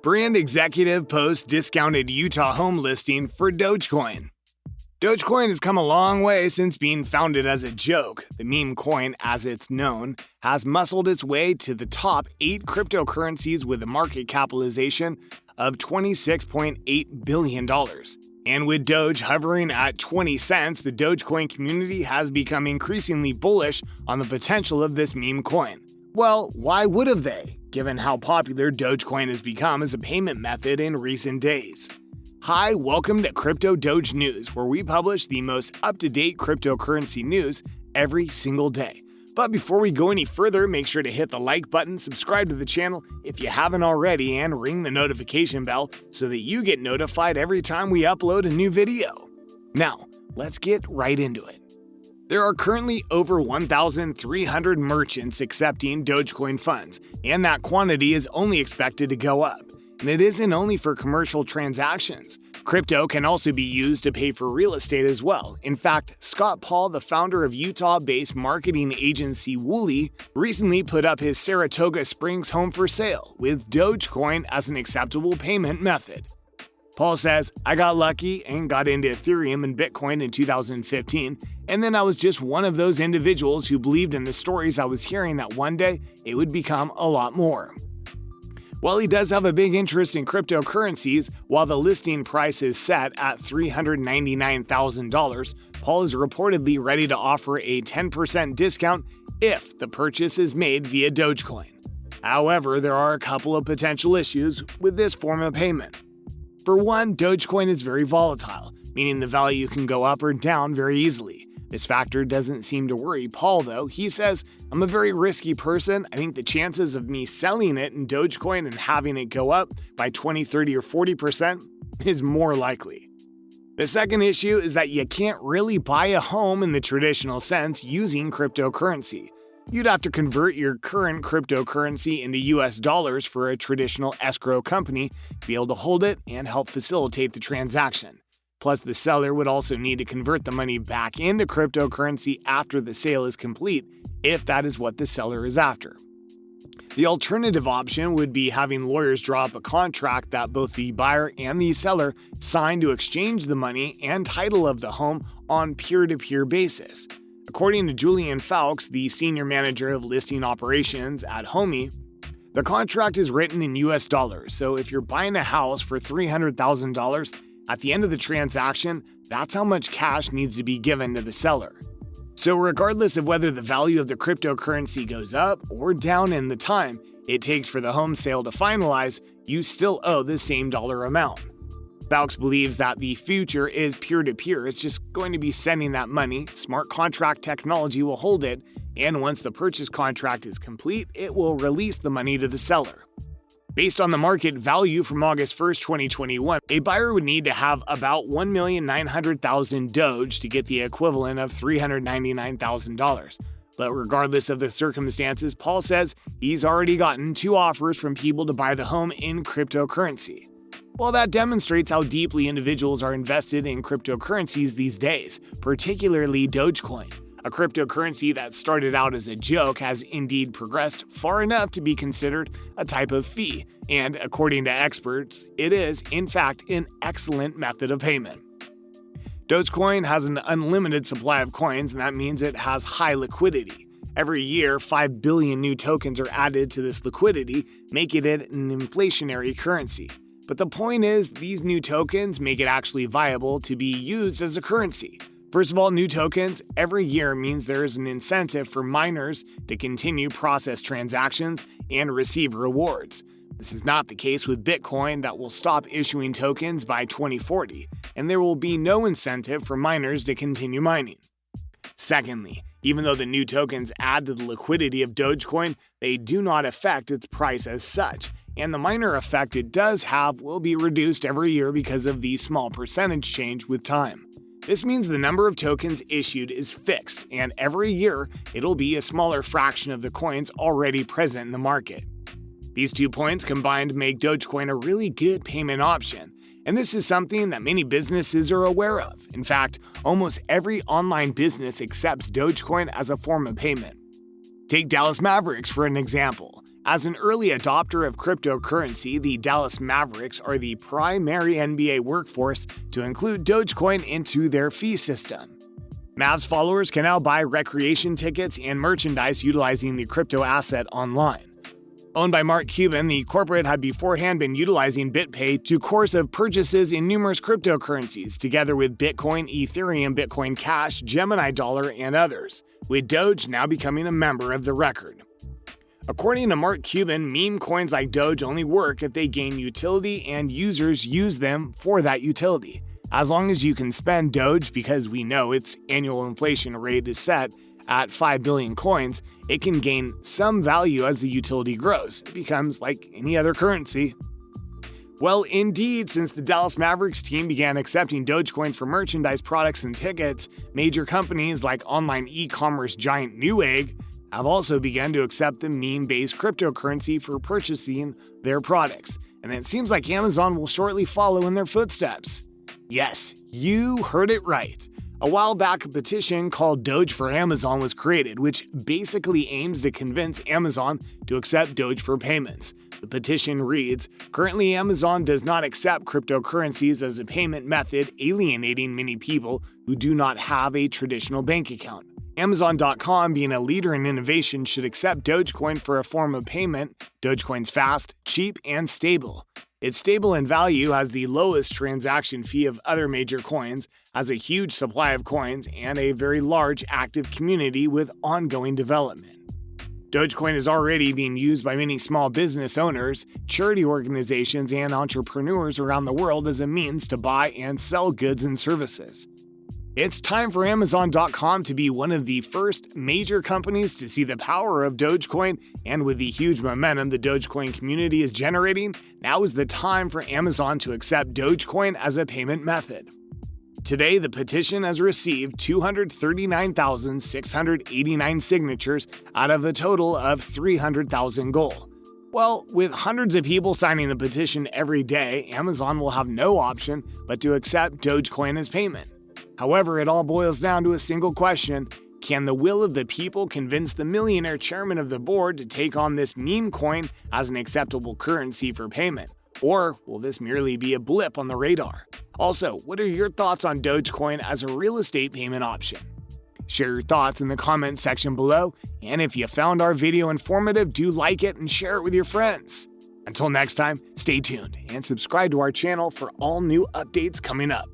Brand executive posts discounted Utah home listing for Dogecoin. Dogecoin has come a long way since being founded as a joke. The meme coin, as it's known, has muscled its way to the top 8 cryptocurrencies with a market capitalization of $26.8 billion. And with Doge hovering at 20 cents, the Dogecoin community has become increasingly bullish on the potential of this meme coin. Well, why would have they, given how popular Dogecoin has become as a payment method in recent days? Hi, welcome to Crypto Doge News, where we publish the most up-to-date cryptocurrency news every single day. But before we go any further, make sure to hit the like button, subscribe to the channel if you haven't already, and ring the notification bell so that you get notified every time we upload a new video. Now, let's get right into it. There are currently over 1,300 merchants accepting Dogecoin funds, and that quantity is only expected to go up. And it isn't only for commercial transactions. Crypto can also be used to pay for real estate as well. In fact, Scott Paul, the founder of Utah-based marketing agency Woolly, recently put up his Saratoga Springs home for sale, with Dogecoin as an acceptable payment method. Paul says, "I got lucky and got into Ethereum and Bitcoin in 2015, and then I was just one of those individuals who believed in the stories I was hearing that one day it would become a lot more." While he does have a big interest in cryptocurrencies, while the listing price is set at $399,000, Paul is reportedly ready to offer a 10% discount if the purchase is made via Dogecoin. However, there are a couple of potential issues with this form of payment. For one, Dogecoin is very volatile, meaning the value can go up or down very easily. This factor doesn't seem to worry Paul, though. He says, "I'm a very risky person. I think the chances of me selling it in Dogecoin and having it go up by 20, 30, or 40% is more likely." The second issue is that you can't really buy a home in the traditional sense using cryptocurrency. You'd have to convert your current cryptocurrency into US dollars for a traditional escrow company to be able to hold it and help facilitate the transaction. Plus, the seller would also need to convert the money back into cryptocurrency after the sale is complete, if that is what the seller is after. The alternative option would be having lawyers draw up a contract that both the buyer and the seller sign to exchange the money and title of the home on peer-to-peer basis. According to Julian Fawkes, the senior manager of listing operations at Homey, the contract is written in US dollars, so if you're buying a house for $300,000, at the end of the transaction, that's how much cash needs to be given to the seller. So regardless of whether the value of the cryptocurrency goes up or down in the time it takes for the home sale to finalize, you still owe the same dollar amount. Fawkes believes that the future is peer-to-peer. It's just going to be sending that money, smart contract technology will hold it, and once the purchase contract is complete, it will release the money to the seller. Based on the market value from August 1st, 2021, a buyer would need to have about 1,900,000 Doge to get the equivalent of $399,000. But regardless of the circumstances, Paul says he's already gotten 2 offers from people to buy the home in cryptocurrency. Well, that demonstrates how deeply individuals are invested in cryptocurrencies these days, particularly Dogecoin. A cryptocurrency that started out as a joke has indeed progressed far enough to be considered a type of fee, and according to experts, it is, in fact, an excellent method of payment. Dogecoin has an unlimited supply of coins, and that means it has high liquidity. Every year, 5 billion new tokens are added to this liquidity, making it an inflationary currency. But the point is, these new tokens make it actually viable to be used as a currency. First of all, new tokens every year means there is an incentive for miners to continue process transactions and receive rewards. This is not the case with Bitcoin that will stop issuing tokens by 2040, and there will be no incentive for miners to continue mining. Secondly, even though the new tokens add to the liquidity of Dogecoin, they do not affect its price as such. And the minor effect it does have will be reduced every year because of the small percentage change with time. This means the number of tokens issued is fixed, and every year it'll be a smaller fraction of the coins already present in the market. These 2 points combined make Dogecoin a really good payment option, and this is something that many businesses are aware of. In fact, almost every online business accepts Dogecoin as a form of payment. Take Dallas Mavericks for an example. As an early adopter of cryptocurrency, the Dallas Mavericks are the primary NBA workforce to include Dogecoin into their fee system. Mavs followers can now buy recreation tickets and merchandise utilizing the crypto asset online. Owned by Mark Cuban, the corporate had beforehand been utilizing BitPay to coercive purchases in numerous cryptocurrencies, together with Bitcoin, Ethereum, Bitcoin Cash, Gemini Dollar, and others, with Doge now becoming a member of the record. According to Mark Cuban, meme coins like Doge only work if they gain utility and users use them for that utility. As long as you can spend Doge, because we know its annual inflation rate is set at 5 billion coins, it can gain some value as the utility grows. It becomes like any other currency. Well, indeed, since the Dallas Mavericks team began accepting Dogecoin for merchandise, products, and tickets, major companies like online e-commerce giant Newegg have also begun to accept the meme-based cryptocurrency for purchasing their products. And it seems like Amazon will shortly follow in their footsteps. Yes, you heard it right. A while back, a petition called Doge for Amazon was created, which basically aims to convince Amazon to accept Doge for payments. The petition reads, "Currently, Amazon does not accept cryptocurrencies as a payment method, alienating many people who do not have a traditional bank account. Amazon.com, being a leader in innovation, should accept Dogecoin for a form of payment. Dogecoin's fast, cheap, and stable. It's stable in value, has the lowest transaction fee of other major coins, has a huge supply of coins, and a very large active community with ongoing development. Dogecoin is already being used by many small business owners, charity organizations, and entrepreneurs around the world as a means to buy and sell goods and services. It's time for Amazon.com to be one of the first major companies to see the power of Dogecoin, and with the huge momentum the Dogecoin community is generating, now is the time for Amazon to accept Dogecoin as a payment method." Today, the petition has received 239,689 signatures out of a total of 300,000 goal. Well, with hundreds of people signing the petition every day, Amazon will have no option but to accept Dogecoin as payment. However, it all boils down to a single question: can the will of the people convince the millionaire chairman of the board to take on this meme coin as an acceptable currency for payment? Or will this merely be a blip on the radar? Also, what are your thoughts on Dogecoin as a real estate payment option? Share your thoughts in the comments section below, and if you found our video informative, do like it and share it with your friends. Until next time, stay tuned and subscribe to our channel for all new updates coming up.